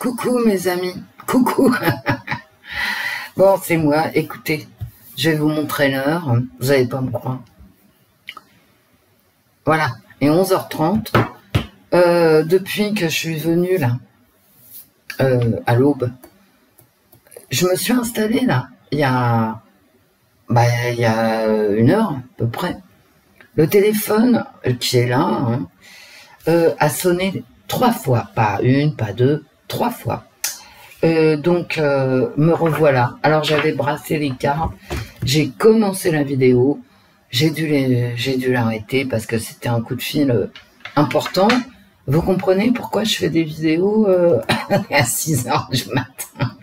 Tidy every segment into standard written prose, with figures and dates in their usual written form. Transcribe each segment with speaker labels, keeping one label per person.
Speaker 1: Coucou mes amis, coucou. Bon, c'est moi, écoutez, je vais vous montrer l'heure, vous n'allez pas me croire. Voilà, et 11h30, depuis que je suis venue là, à l'aube, je me suis installée là, il y a 1 heure à peu près. Le téléphone qui est là a sonné 3 fois, pas 1, pas 2, 3 fois. Donc me revoilà. Alors j'avais brassé les cartes, j'ai commencé la vidéo, j'ai dû l'arrêter parce que c'était un coup de fil important. Vous comprenez pourquoi je fais des vidéos à 6h du matin?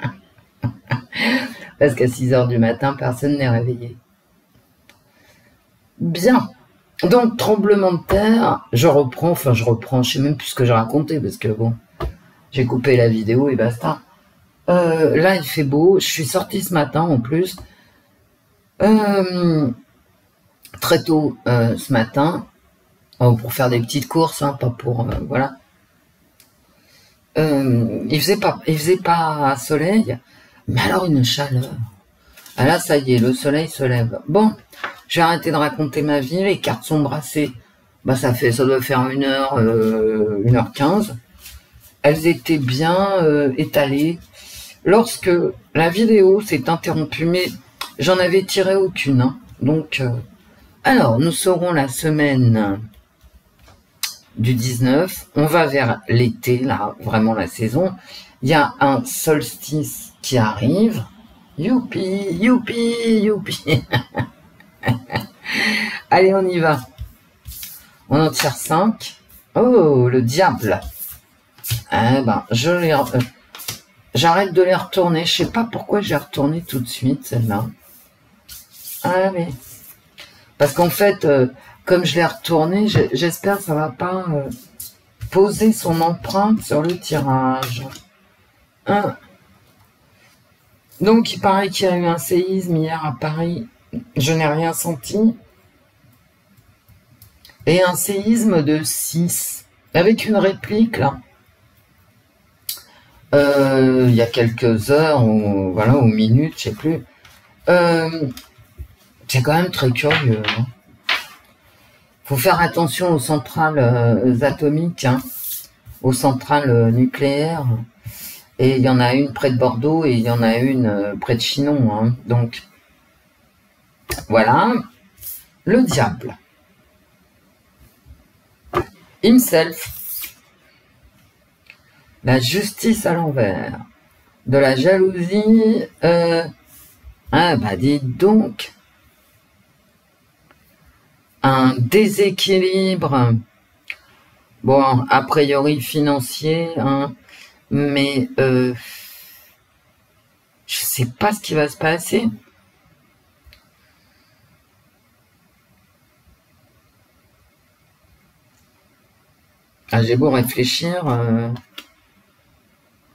Speaker 1: Parce qu'à 6h du matin, personne n'est réveillé. Bien. Donc, tremblement de terre, je reprends, je sais même plus ce que j'ai raconté, parce que bon, j'ai coupé la vidéo et basta. Là, il fait beau, je suis sortie ce matin en plus, très tôt ce matin, pour faire des petites courses, hein, pas pour, voilà. Il faisait pas soleil, mais alors une chaleur. Ah là, ça y est, le soleil se lève. Bon, j'ai arrêté de raconter ma vie, les cartes sont brassées. Bah, ça doit faire 1h, 1h15. Elles étaient bien étalées. Lorsque la vidéo s'est interrompue, mais j'en avais tiré aucune. Hein. Donc, alors, nous serons la semaine du 19. On va vers l'été, là, vraiment la saison. Il y a un solstice qui arrive. Youpi, youpi, youpi. Allez, on y va. On en tire 5. Oh, le diable. Eh ben, j'arrête de les retourner. Je sais pas pourquoi j'ai retourné tout de suite, celle-là. Ah oui. Parce qu'en fait, comme je l'ai retourné, j'espère que ça va pas poser son empreinte sur le tirage. Hein. Donc, il paraît qu'il y a eu un séisme hier à Paris. Je n'ai rien senti. Et un séisme de 6. Avec une réplique, là. Il y a quelques heures, ou minutes, je sais plus. C'est quand même très curieux. Hein. Faut faire attention aux centrales atomiques, hein, aux centrales nucléaires. Et il y en a une près de Bordeaux et il y en a une près de Chinon. Hein. Donc, voilà. Le diable. Himself. La justice à l'envers. De la jalousie. Ah bah dites donc. Un déséquilibre. Bon, a priori financier, hein. Mais je sais pas ce qui va se passer. Ah, j'ai beau réfléchir.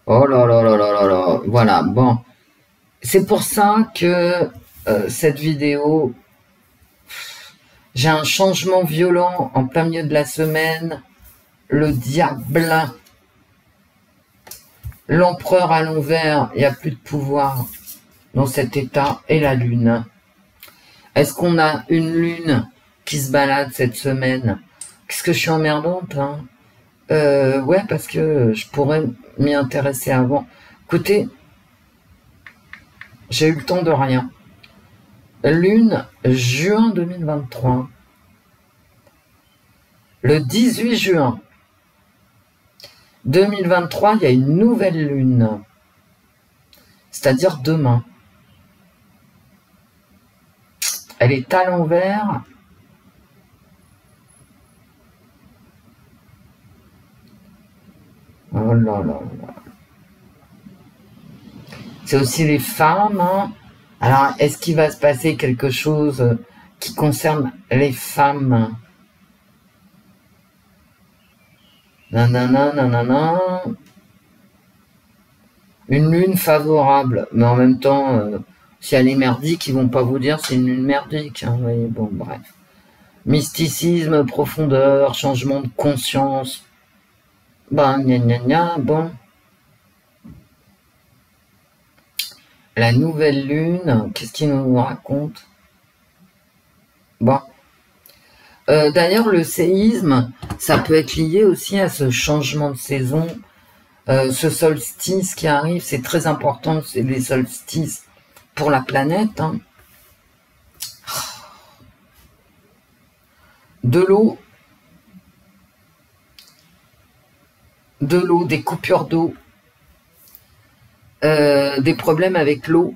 Speaker 1: Oh là là là là là là. Voilà, bon. C'est pour ça que cette vidéo, j'ai un changement violent en plein milieu de la semaine. Le diable. L'empereur à l'envers, il n'y a plus de pouvoir dans cet état, et la lune. Est-ce qu'on a une lune qui se balade cette semaine? Qu'est-ce que je suis emmerdante, hein? Ouais, parce que je pourrais m'y intéresser avant. Écoutez, j'ai eu le temps de rien. Lune, juin 2023. Le 18 juin 2023, il y a une nouvelle lune. C'est-à-dire demain. Elle est à l'envers. Oh là là là. C'est aussi les femmes. Hein. Alors, est-ce qu'il va se passer quelque chose qui concerne les femmes? Nanana, nanana. Une lune favorable, mais en même temps, si elle est merdique, ils vont pas vous dire c'est une lune merdique. Hein, oui, bon, bref. Mysticisme, profondeur, changement de conscience. Ben, gna gna gna, bon. La nouvelle lune, qu'est-ce qu'il nous raconte? Bon. D'ailleurs, le séisme, ça peut être lié aussi à ce changement de saison, ce solstice qui arrive, c'est très important, c'est les solstices pour la planète. Hein. De l'eau, des coupures d'eau, des problèmes avec l'eau.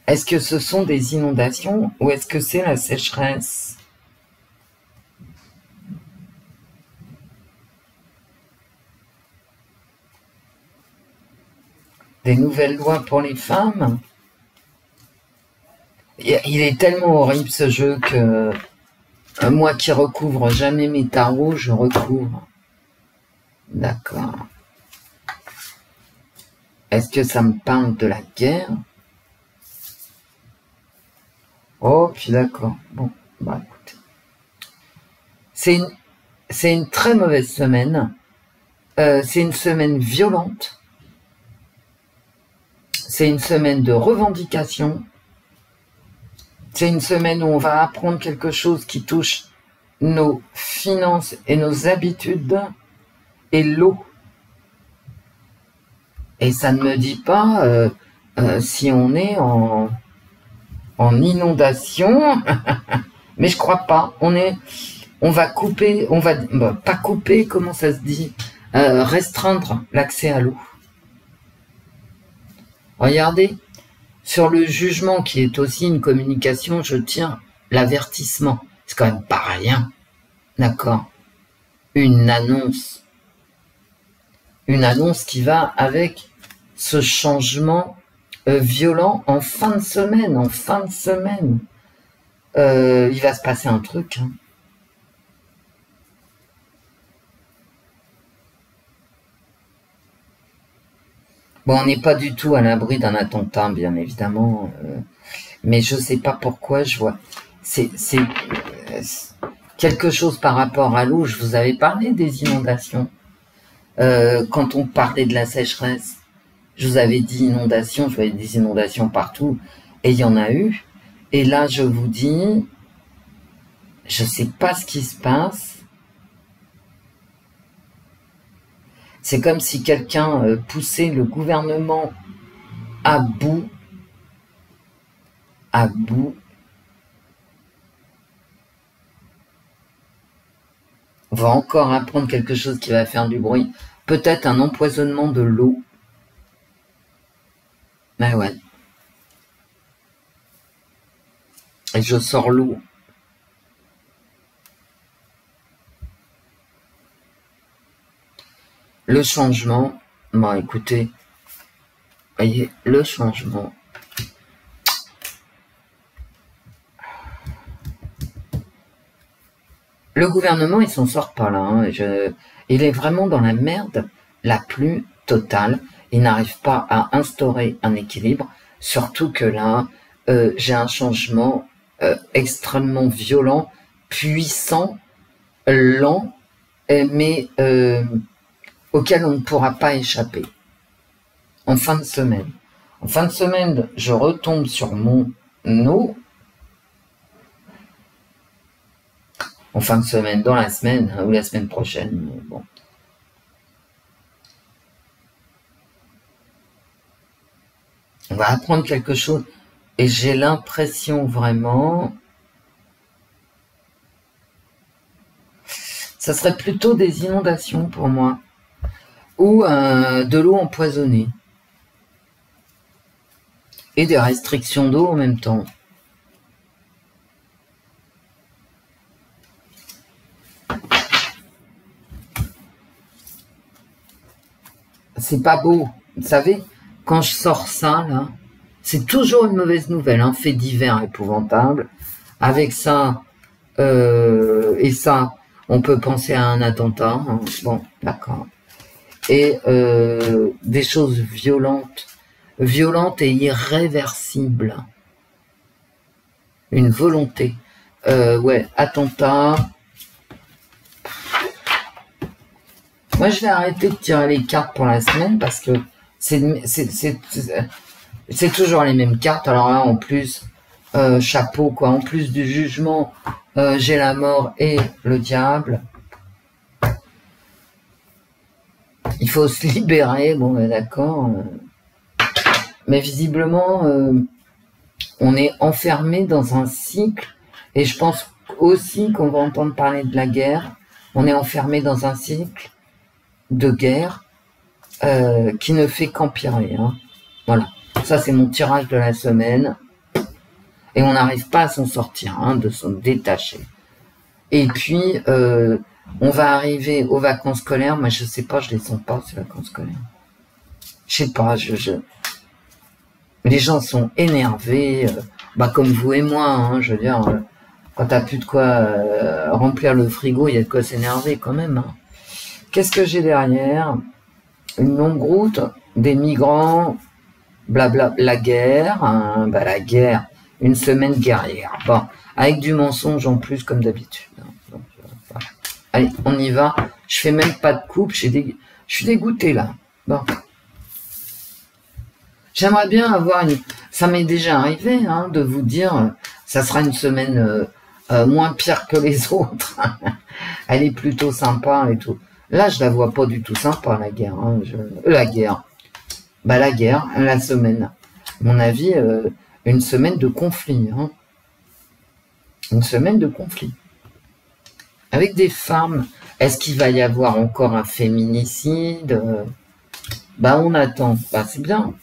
Speaker 1: Est-ce que ce sont des inondations ou est-ce que c'est la sécheresse? Des nouvelles lois pour les femmes? Il est tellement horrible ce jeu que moi qui recouvre jamais mes tarots, je recouvre. D'accord. Est-ce que ça me parle de la guerre? Oh, puis d'accord. Bon, bah écoutez. C'est une très mauvaise semaine. C'est une semaine violente. C'est une semaine de revendication. C'est une semaine où on va apprendre quelque chose qui touche nos finances et nos habitudes et l'eau. Et ça ne me dit pas si on est en inondation, mais je crois pas. On va couper, pas couper, comment ça se dit, restreindre l'accès à l'eau. Regardez, sur le jugement qui est aussi une communication, je tiens l'avertissement. C'est quand même pas rien, d'accord? Une annonce qui va avec ce changement violent en fin de semaine, il va se passer un truc. Hein. Bon, on n'est pas du tout à l'abri d'un attentat, bien évidemment, mais je sais pas pourquoi je vois. C'est quelque chose par rapport à l'eau. Je vous avais parlé des inondations. Quand on parlait de la sécheresse, je vous avais dit inondations, je voyais des inondations partout, et il y en a eu. Et là, je vous dis, je sais pas ce qui se passe. C'est comme si quelqu'un poussait le gouvernement à bout. On va encore apprendre quelque chose qui va faire du bruit. Peut-être un empoisonnement de l'eau. Mais ouais. Et je sors l'eau. Le changement, bon écoutez, voyez, le changement. Le gouvernement, il s'en sort pas là. Hein, il est vraiment dans la merde la plus totale. Il n'arrive pas à instaurer un équilibre. Surtout que là, j'ai un changement extrêmement violent, puissant, lent, mais auquel on ne pourra pas échapper. En fin de semaine. En fin de semaine, je retombe sur mon eau. En fin de semaine, dans la semaine, ou la semaine prochaine, mais bon. On va apprendre quelque chose. Et j'ai l'impression vraiment... Ça serait plutôt des inondations pour moi. Ou de l'eau empoisonnée. Et des restrictions d'eau en même temps. C'est pas beau. Vous savez, quand je sors ça, là, c'est toujours une mauvaise nouvelle. Un fait divers épouvantable. Avec ça, et ça, on peut penser à un attentat. Hein. Bon, d'accord. Et des choses violentes et irréversibles. Une volonté. Ouais, attentat. Moi, je vais arrêter de tirer les cartes pour la semaine parce que c'est toujours les mêmes cartes. Alors là, en plus, chapeau, quoi. En plus du jugement, j'ai la mort et le diable. Il faut se libérer, bon, d'accord. Mais visiblement, on est enfermé dans un cycle. Et je pense aussi qu'on va entendre parler de la guerre. On est enfermé dans un cycle de guerre qui ne fait qu'empirer. Hein. Voilà. Ça, c'est mon tirage de la semaine. Et on n'arrive pas à s'en sortir, hein, de s'en détacher. Et puis, on va arriver aux vacances scolaires. Moi, je sais pas, je les sens pas, ces vacances scolaires. Je sais pas, les gens sont énervés, comme vous et moi, hein, je veux dire, quand t'as plus de quoi remplir le frigo, il y a de quoi s'énerver quand même. Hein. Qu'est-ce que j'ai derrière? Une longue route, des migrants, blabla, la guerre, hein, la guerre, une semaine guerrière. Bon, avec du mensonge en plus comme d'habitude. Hein. Donc, voilà. Allez, on y va. Je fais même pas de coupe, je suis dégoûté là. Bon. J'aimerais bien avoir une... Ça m'est déjà arrivé hein, de vous dire, ça sera une semaine moins pire que les autres. Elle est plutôt sympa et tout. Là, je la vois pas du tout sympa, la guerre. Hein. La guerre. La guerre, la semaine. À mon avis, une semaine de conflit. Hein. Une semaine de conflit. Avec des femmes. Est-ce qu'il va y avoir encore un féminicide? On attend. C'est bien.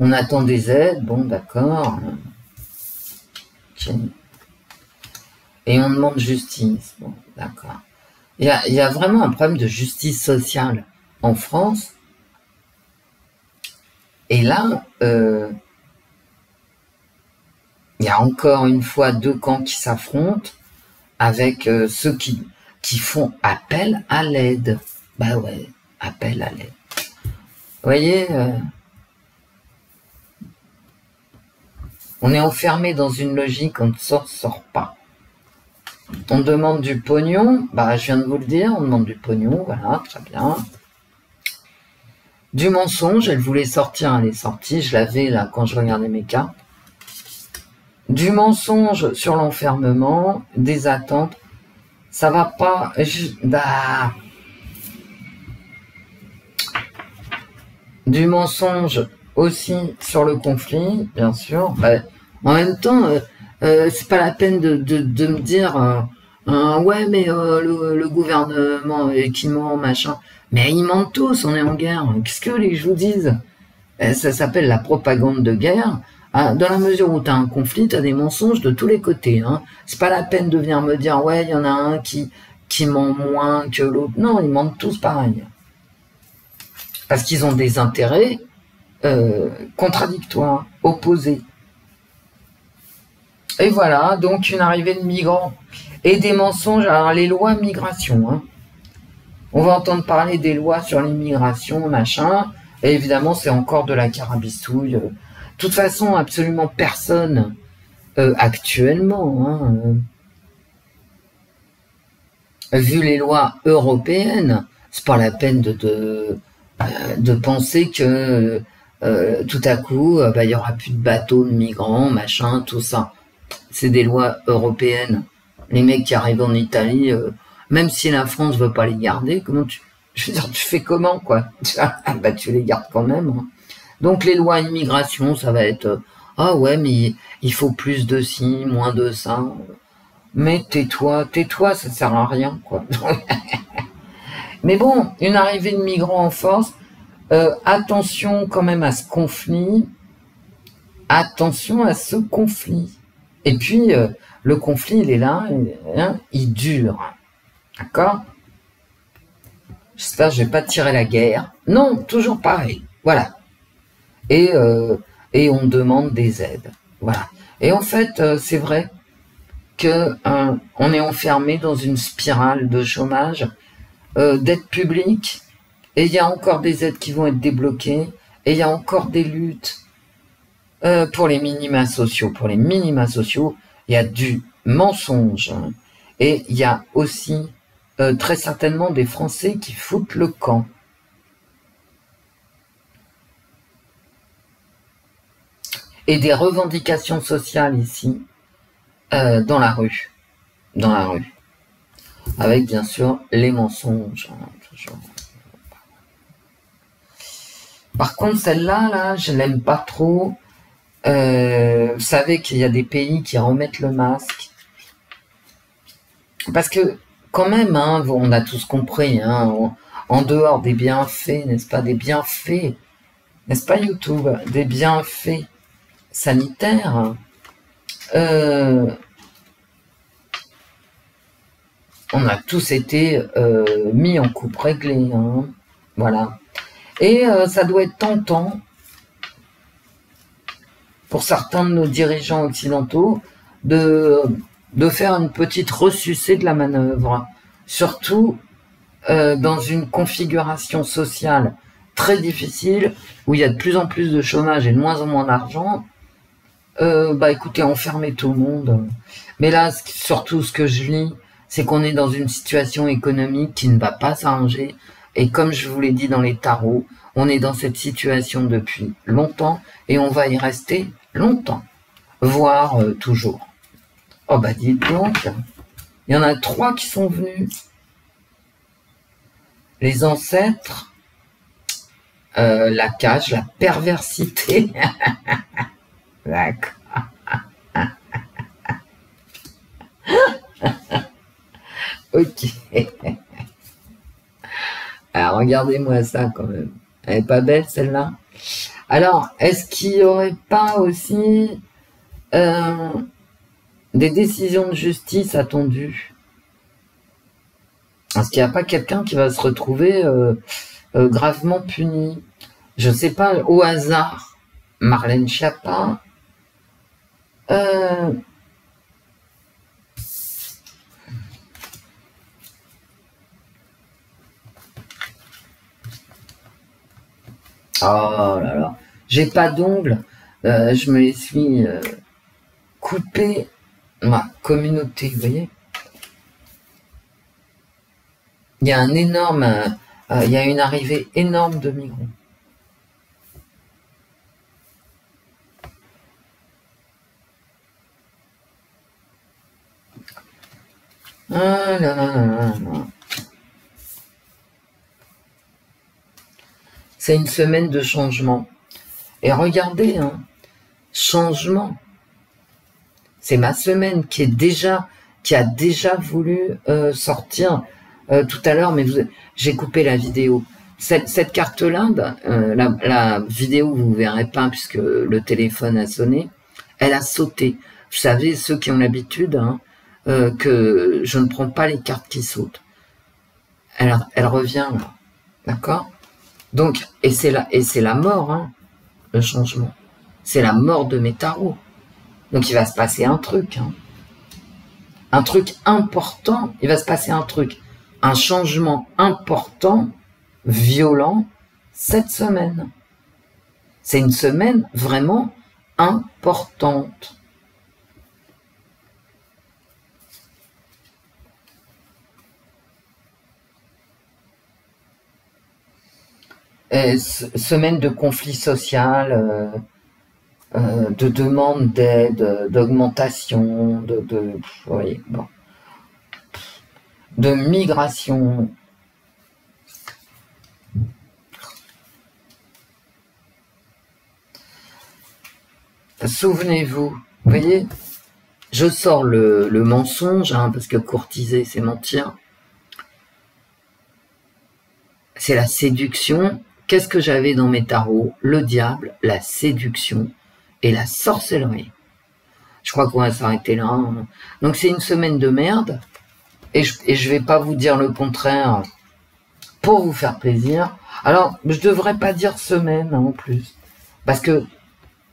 Speaker 1: On attend des aides. Bon, d'accord. Okay. Et on demande justice. Bon, d'accord. Il y a vraiment un problème de justice sociale en France. Et là, il y a encore une fois deux camps qui s'affrontent avec ceux qui font appel à l'aide. Bah ouais, appel à l'aide. Vous voyez, on est enfermé dans une logique, on ne sort pas. On demande du pognon, je viens de vous le dire, on demande du pognon, voilà, très bien. Du mensonge, elle voulait sortir, elle est sortie, je l'avais là quand je regardais mes cartes. Du mensonge sur l'enfermement, des attentes, ça va pas, du mensonge aussi sur le conflit, bien sûr. En même temps, c'est pas la peine de me dire ouais mais le gouvernement qui ment machin, mais ils mentent tous, on est en guerre. Qu'est-ce que les je vous dise? Ça s'appelle la propagande de guerre. Dans la mesure où tu as un conflit, tu as des mensonges de tous les côtés. Hein. C'est pas la peine de venir me dire ouais il y en a un qui ment moins que l'autre. Non, ils mentent tous pareil. Parce qu'ils ont des intérêts contradictoires, opposés. Et voilà, donc une arrivée de migrants et des mensonges. Alors les lois migration, hein. On va entendre parler des lois sur l'immigration, machin, et évidemment c'est encore de la carabistouille. De toute façon, absolument personne actuellement, vu les lois européennes, c'est pas la peine de penser que tout à coup, il y aura plus de bateaux de migrants, machin, tout ça. C'est des lois européennes. Les mecs qui arrivent en Italie, même si la France veut pas les garder, je veux dire, tu fais comment, quoi? Tu les gardes quand même. Hein. Donc les lois immigration, ça va être ah ouais, mais il faut plus de ci, moins de ça. Mais tais-toi, ça sert à rien, quoi. Mais bon, une arrivée de migrants en force. Attention quand même à ce conflit. Attention à ce conflit. Et puis, le conflit, il est là, il dure. D'accord? J'espère que je vais pas tirer la guerre. Non, toujours pareil. Voilà. Et on demande des aides. Voilà. Et en fait, c'est vrai que on est enfermé dans une spirale de chômage, d'aide publique, et il y a encore des aides qui vont être débloquées, et il y a encore des luttes pour les minima sociaux. Pour les minima sociaux, il y a du mensonge. Et il y a aussi très certainement des Français qui foutent le camp. Et des revendications sociales ici, dans la rue. Dans la rue. Avec bien sûr les mensonges. Hein, toujours. Par contre, celle-là, là, je l'aime pas trop. Vous savez qu'il y a des pays qui remettent le masque. Parce que, quand même, hein, on a tous compris, hein, en dehors des bienfaits, n'est-ce pas, des bienfaits, n'est-ce pas YouTube, des bienfaits sanitaires, on a tous été mis en coupe réglée, hein, voilà. Et ça doit être tentant pour certains de nos dirigeants occidentaux de faire une petite ressucée de la manœuvre, surtout dans une configuration sociale très difficile, où il y a de plus en plus de chômage et de moins en moins d'argent. Bah écoutez, enfermer tout le monde. Mais là, surtout ce que je lis, c'est qu'on est dans une situation économique qui ne va pas s'arranger. Et comme je vous l'ai dit dans les tarots, on est dans cette situation depuis longtemps et on va y rester longtemps, voire toujours. Oh bah dites donc, il y en a 3 qui sont venus. Les ancêtres, la cage, la perversité. D'accord. Ok. Alors regardez-moi ça quand même. Elle est pas belle celle-là. Alors, est-ce qu'il n'y aurait pas aussi des décisions de justice attendues? Est-ce qu'il n'y a pas quelqu'un qui va se retrouver gravement puni? Je ne sais pas, au hasard. Marlène Schiappa. Oh là là, j'ai pas d'ongles, je me les suis coupé ma communauté, vous voyez. Il y a un énorme, il y a une arrivée énorme de migrants. Ah là là là là là. C'est une semaine de changement. Et regardez, hein, changement. C'est ma semaine qui a déjà voulu sortir tout à l'heure, mais j'ai coupé la vidéo. Cette carte-là, la vidéo, vous ne verrez pas puisque le téléphone a sonné, elle a sauté. Vous savez, ceux qui ont l'habitude, hein, que je ne prends pas les cartes qui sautent. Elle revient là, d'accord? Donc, et c'est la mort, hein, le changement. C'est la mort de mes tarots. Donc il va se passer un truc, hein. Un truc important, il va se passer un truc. Un changement important, violent, cette semaine. C'est une semaine vraiment importante. Et semaine de conflit social, de demande d'aide, d'augmentation, oui, bon, de migration. Souvenez-vous, vous voyez, je sors le mensonge, hein, parce que courtiser, c'est mentir. C'est la séduction. Qu'est-ce que j'avais dans mes tarots? Le diable, la séduction et la sorcellerie. Je crois qu'on va s'arrêter là. Hein. Donc c'est une semaine de merde. Et je vais pas vous dire le contraire pour vous faire plaisir. Alors, je devrais pas dire semaine hein, en plus. Parce que,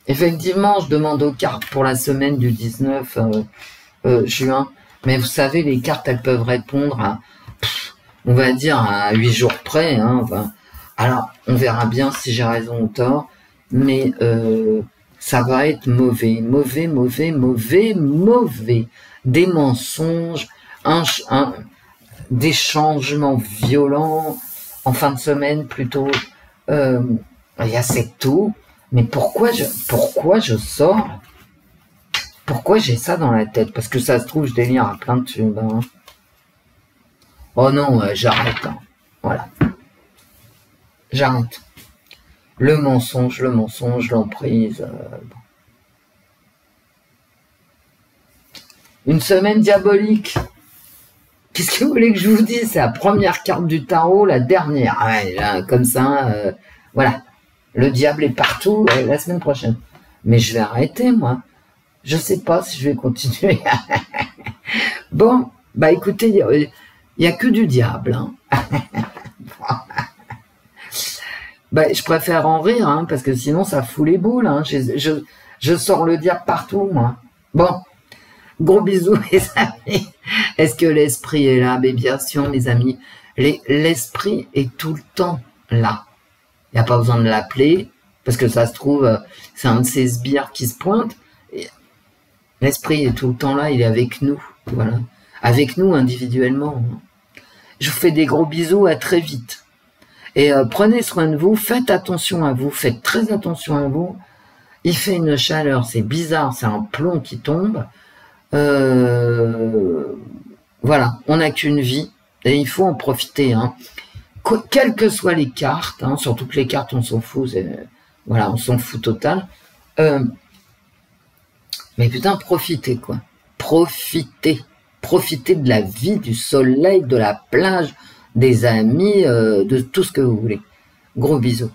Speaker 1: effectivement, je demande aux cartes pour la semaine du 19 juin. Mais vous savez, les cartes, elles peuvent répondre à, on va dire, à 8 jours près. Hein, enfin, alors, on verra bien si j'ai raison ou tort. Mais ça va être mauvais. Mauvais, mauvais, mauvais, mauvais. Des mensonges, des changements violents en fin de semaine plutôt. Il y a cette toux. Mais pourquoi je sors? Pourquoi j'ai ça dans la tête? Parce que ça se trouve, je délire à plein de tubes. Hein. Oh non, j'arrête. Hein. Voilà. J'arrête. Le mensonge, l'emprise. Bon. Une semaine diabolique. Qu'est-ce que vous voulez que je vous dise? C'est la première carte du tarot, la dernière. Ouais, là, comme ça, voilà. Le diable est partout la semaine prochaine. Mais je vais arrêter, moi. Je sais pas si je vais continuer. Bon, bah écoutez, il n'y a que du diable. Hein. Bah, je préfère en rire, hein, parce que sinon ça fout les boules. Hein. Je sors le diable partout, moi. Bon, gros bisous, les amis. Est-ce que l'esprit est là? Mais bien sûr, mes amis. L'esprit est tout le temps là. Il n'y a pas besoin de l'appeler, parce que ça se trouve, c'est un de ces sbires qui se pointe. L'esprit est tout le temps là, il est avec nous. Voilà. Avec nous individuellement. Je vous fais des gros bisous, à très vite. Et prenez soin de vous, faites attention à vous, faites très attention à vous. Il fait une chaleur, c'est bizarre, c'est un plomb qui tombe. Voilà, on n'a qu'une vie et il faut en profiter. Hein. Quelles que soient les cartes, hein, surtout que les cartes, on s'en fout, voilà, on s'en fout total. Mais putain, profitez quoi. Profitez. Profitez de la vie, du soleil, de la plage, des amis, de tout ce que vous voulez. Gros bisous.